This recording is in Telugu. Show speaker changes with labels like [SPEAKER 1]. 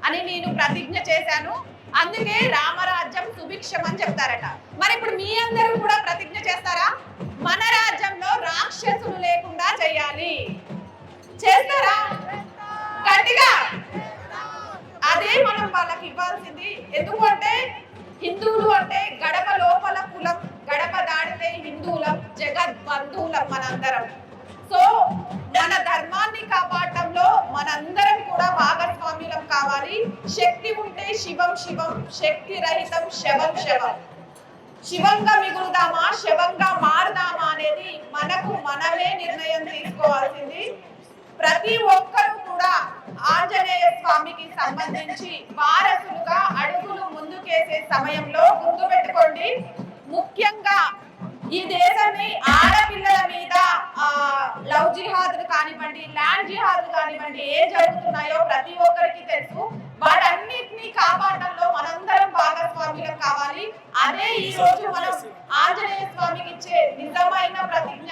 [SPEAKER 1] అని నేను ప్రతిజ్ఞ చేశాను. అందుకే రామరాజ్యం సుభిక్షం అని చెప్తారట. మరి ఇప్పుడు మీ అందరూ కూడా ప్రతిజ్ఞ చేస్తారా? మన రాజ్యంలో రాక్షసులు లేకుండా చేయాలి. చేస్తారా? గట్టిగా. అదే మనం వాళ్ళకి ఇవ్వాల్సింది. ఎందుకంటే హిందువులు అంటే గడప లోపల కులం, గడప దాడితే హిందువులం, జగద్బంధువులం మనందరం. సో మన ధర్మాన్ని కాపాడటంలో మనందరం కూడా భాగస్వామ్యులం కావాలి. శక్తి ఉంటే శివం శివం, శక్తి రహితం శవం శవం. శివంగా మిగులుదామా, శవంగా మారుదామా అనేది మనకు మనమే నిర్ణయం తీసుకోవాల్సింది. ప్రతి ఒక్కరూ కూడా ఆంజనేయ స్వామికి సంబంధించి వారసులుగా అడుగులు ముందుకేసే సమయంలో గుర్తుపెట్టుకోండి, ముఖ్యంగా ఈ దేశాన్ని ఆడపిల్లల మీద లవ్ జిహాదులు కానివ్వండి, ల్యాండ్ జిహాదులు కానివ్వండి, ఏం జరుగుతున్నాయో ప్రతి ఒక్కరికి తెలుసు. వాటన్నిటినీ కాపాడటంలో మనందరం భాగస్వామ్యం కావాలి. అదే ఈ రోజు మనం ఆంజనేయ స్వామికి ఇచ్చే నిజమైన ప్రతిజ్ఞ.